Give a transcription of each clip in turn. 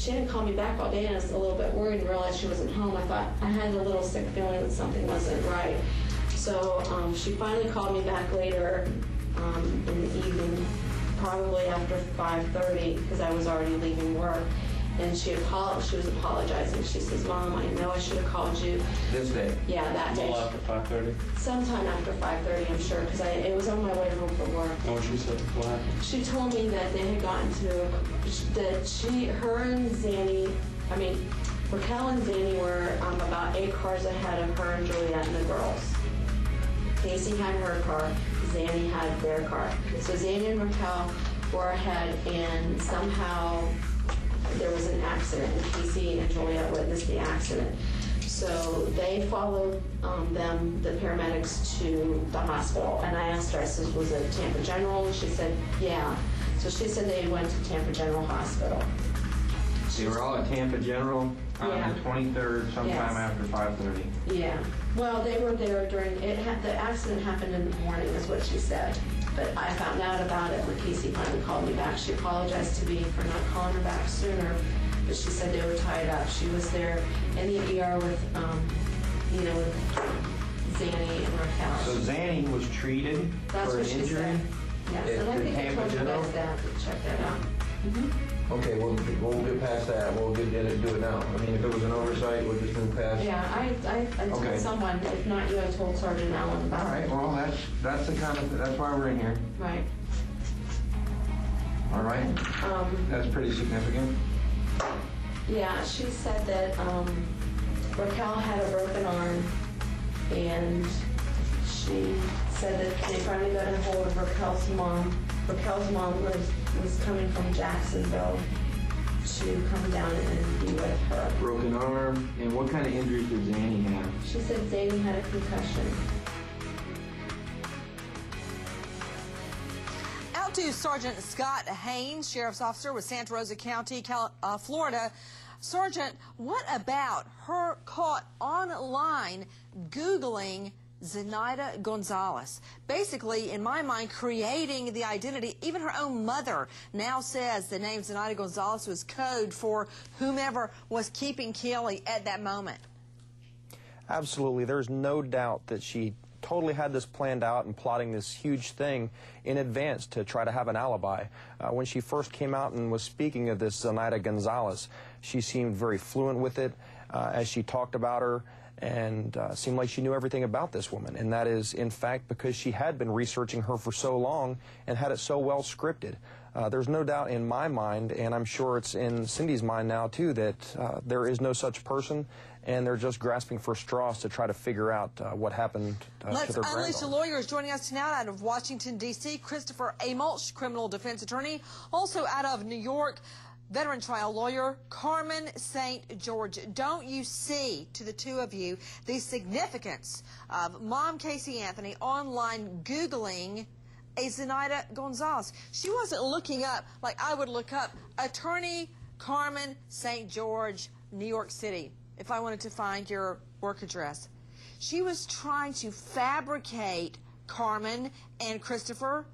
she didn't call me back all day, and I was a little bit worried and realized she wasn't home. I had a little sick feeling that something wasn't right. So she finally called me back later in the evening, probably after 5:30, because I was already leaving work. And she was apologizing. She says, "Mom, I know I should have called you." This day? Yeah, that day. Well, after 5:30? Sometime after 5:30, I'm sure, because it was on my way home from work. And what she said? What happened? She told me that they had gotten to, her and Zanny, Raquel and Zanny were about 8 cars ahead of her and Juliet and the girls. Casey had her car, Zanny had their car. So Zanny and Raquel were ahead, and somehow there was an accident, and Casey and Juliet witnessed the accident. So they followed the paramedics to the hospital, and I asked her, I said, was it Tampa General? And she said, yeah. So she said they went to Tampa General Hospital. They were all at Tampa General on the 23rd, sometime after 5:30. Yeah. Well, they were there during, the accident happened in the morning, is what she said. But I found out about it when Casey finally called me back. She apologized to me for not calling her back sooner, but she said they were tied up. She was there in the ER with, with Zanny and Raquel. So Zanny was treated for an injury? Said. Yes, and I think I told you guys that to check that out. Mm-hmm. Okay, we'll get past that. We'll get in and do it now. If it was an oversight, we'll just move past. Yeah, I told someone, if not you, I told Sergeant Allen about it. All right, well, that's why we're in here. Right. All right. That's pretty significant. Yeah, she said that Raquel had a broken arm, and she said that they finally got a hold of Raquel's mom. Raquel's mom was coming from Jacksonville to come down and be with her. Broken arm, and what kind of injuries did Zanny have? She said Zanny had a concussion. Out to Sergeant Scott Haynes, Sheriff's Officer with Santa Rosa County, Florida. Sergeant, what about her caught online Googling Zenaida Gonzalez? Basically, in my mind, creating the identity. Even her own mother now says the name Zenaida Gonzalez was code for whomever was keeping Caylee at that moment. Absolutely. There's no doubt that she totally had this planned out and plotting this huge thing in advance to try to have an alibi. When she first came out and was speaking of this Zenaida Gonzalez, she seemed very fluent with it as she talked about her, and seemed like she knew everything about this woman. And that is, in fact, because she had been researching her for so long and had it so well scripted. There's no doubt in my mind, and I'm sure it's in Cindy's mind now too, that there is no such person, and they're just grasping for straws to try to figure out what happened to their granddaughter. Let's unleash the lawyers. Joining us tonight out of Washington, D.C., Christopher Amolch, criminal defense attorney. Also out of New York, veteran trial lawyer Carmen St. George. Don't you see, to the two of you, the significance of Mom Casey Anthony online Googling a Zenaida Gonzalez? She wasn't looking up like I would look up attorney Carmen St. George, New York City, if I wanted to find your work address. She was trying to fabricate, Carmen and Christopher.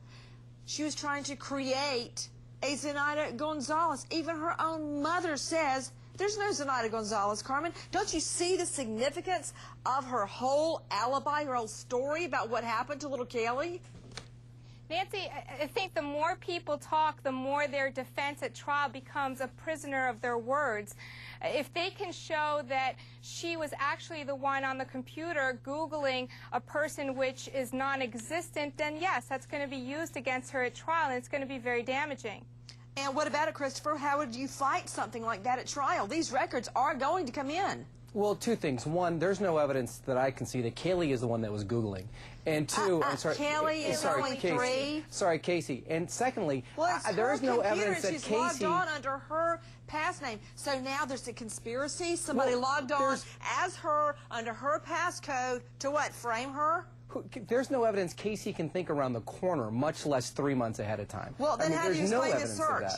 She was trying to create a Zenaida Gonzalez. Even her own mother says there's no Zenaida Gonzalez, Carmen. Don't you see the significance of her whole alibi, her whole story about what happened to little Caylee? Nancy, I think the more people talk, the more their defense at trial becomes a prisoner of their words. If they can show that she was actually the one on the computer Googling a person which is non-existent, then yes, that's going to be used against her at trial, and it's going to be very damaging. And what about it, Christopher? How would you fight something like that at trial? These records are going to come in. Well, two things. One, there's no evidence that I can see that Caylee is the one that was Googling. And two, I'm sorry, Caylee is only Casey. 3. Sorry, Casey. And secondly, well, there is no evidence that She's Casey... logged on under her past name. So now there's a conspiracy. Somebody logged on as her, under her passcode, to what, frame her? There's no evidence Casey can think around the corner, much less 3 months ahead of time. Well, then how do you explain this search?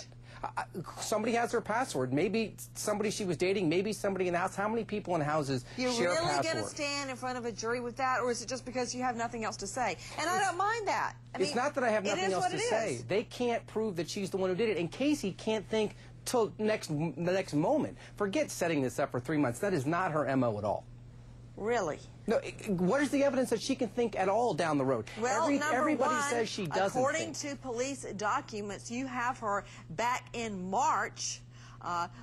Somebody has her password. Maybe somebody she was dating, maybe somebody in the house. How many people in houses share a password? You're really going to stand in front of a jury with that, or is it just because you have nothing else to say? And I don't mind that. It's not that I have nothing else to say. They can't prove that she's the one who did it, and Casey can't think till the next moment. Forget setting this up for 3 months. That is not her MO at all. Really? No, what is the evidence that she can think at all down the road? Well, everybody says she doesn't according to police documents, you have her back in March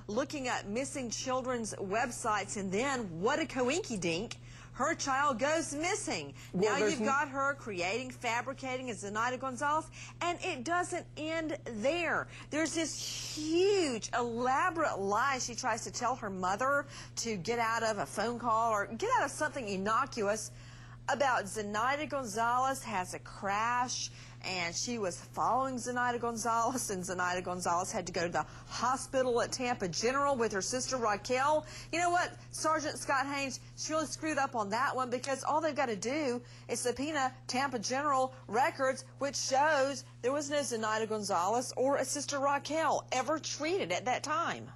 looking at missing children's websites, and then what a coinky-dink, her child goes missing. Well, now you've got her creating, fabricating as Zenaida Gonzalez, and it doesn't end there. There's this huge, elaborate lie she tries to tell her mother to get out of a phone call or get out of something innocuous about Zenaida Gonzalez has a crash, and she was following Zenaida Gonzalez, and Zenaida Gonzalez had to go to the hospital at Tampa General with her sister Raquel. You know what, Sergeant Scott Haynes, she really screwed up on that one, because all they've got to do is subpoena Tampa General records, which shows there was no Zenaida Gonzalez or a sister Raquel ever treated at that time.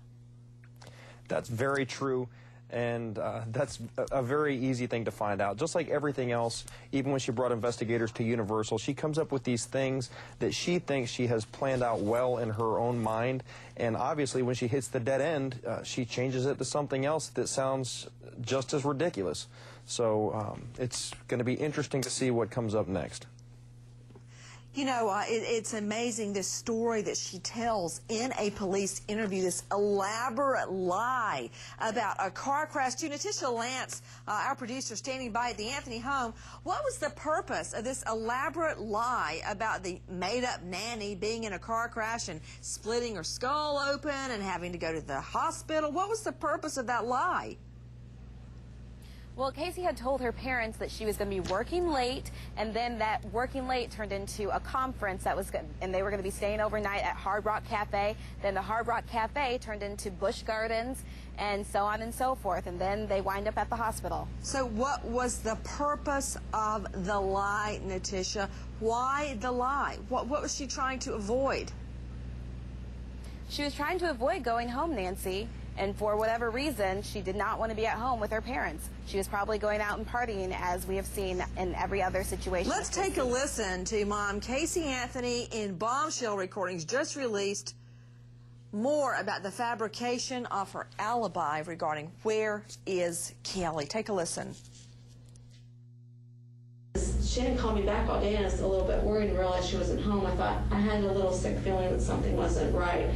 That's very true. And that's a very easy thing to find out. Just like everything else, even when she brought investigators to Universal, she comes up with these things that she thinks she has planned out well in her own mind. And obviously, when she hits the dead end, she changes it to something else that sounds just as ridiculous. So it's going to be interesting to see what comes up next. You know, it's amazing, this story that she tells in a police interview, this elaborate lie about a car crash. To Natisha Lance, our producer, standing by at the Anthony home, what was the purpose of this elaborate lie about the made-up nanny being in a car crash and splitting her skull open and having to go to the hospital? What was the purpose of that lie? Well, Casey had told her parents that she was going to be working late, and then that working late turned into a conference that was, and they were going to be staying overnight at Hard Rock Cafe. Then the Hard Rock Cafe turned into Busch Gardens, and so on and so forth. And then they wind up at the hospital. So what was the purpose of the lie, Natisha? Why the lie? What was she trying to avoid? She was trying to avoid going home, Nancy. And for whatever reason, she did not want to be at home with her parents. She was probably going out and partying, as we have seen in every other situation. Let's take a listen to Mom Casey Anthony in bombshell recordings just released, more about the fabrication of her alibi regarding where is Caylee. Take a listen. She didn't call me back all day, and I was a little bit worried and realized she wasn't home. I had a little sick feeling that something wasn't right.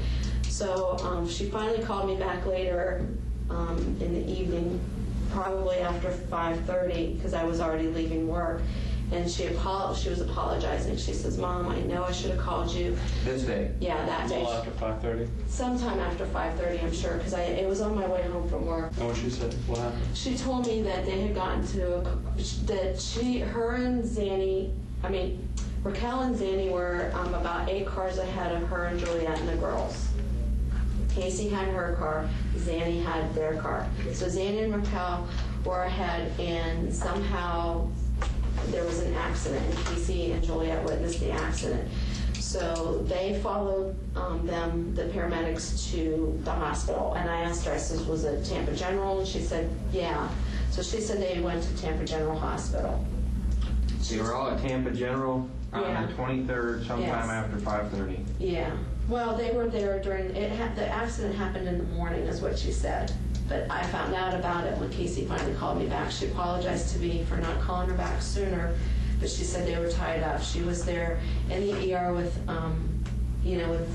So she finally called me back later in the evening, probably after 5:30, because I was already leaving work. And she was apologizing. She says, "Mom, I know I should have called you." This day? Yeah, that day. Well, after 5:30? Sometime after 5:30, I'm sure, because it was on my way home from work. And what she said? What happened? She told me that they had gotten to, her and Zanny, Raquel and Zanny were about 8 cars ahead of her and Juliet and the girls. Casey had her car, Zanny had their car. So Zanny and Raquel were ahead, and somehow there was an accident, and Casey and Juliet witnessed the accident. So they followed the paramedics to the hospital, and I asked her, I said, was it Tampa General? And she said, yeah. So she said they went to Tampa General Hospital. So you were all at Tampa General on the 23rd, sometime after 5:30? Yeah. Well, they were there during, the accident happened in the morning, is what she said. But I found out about it when Casey finally called me back. She apologized to me for not calling her back sooner, but she said they were tied up. She was there in the ER with, with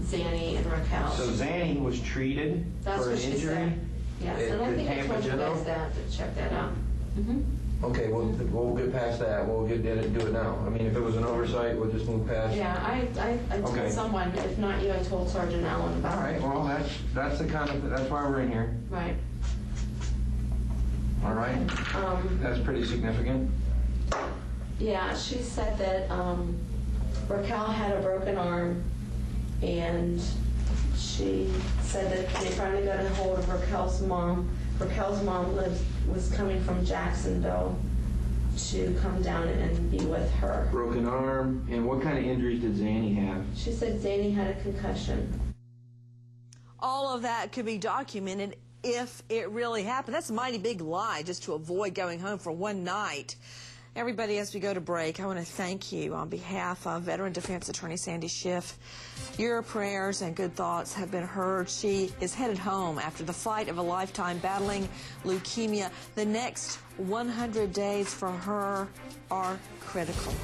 Zanny and Raquel. So Zanny was treated for an injury? Said. Yes, and I think I told you guys that, but check that out. Mm-hmm. Okay, we'll get past that. We'll do it now. I mean, if it was an oversight, we'll just move past. Yeah, I told someone. If not you, I told Sergeant Allen about it. All right. Well, that's the kind of, that's why we're in here. Right. All right. That's pretty significant. Yeah, she said that Raquel had a broken arm, and she said that they finally got a hold of Raquel's mom. Raquel's mom was coming from Jacksonville to come down and be with her. Broken arm. And what kind of injuries did Zanny have? She said Zanny had a concussion. All of that could be documented if it really happened. That's a mighty big lie just to avoid going home for one night. Everybody, as we go to break, I want to thank you on behalf of veteran defense attorney Sandy Schiff. Your prayers and good thoughts have been heard. She is headed home after the fight of a lifetime battling leukemia. The next 100 days for her are critical.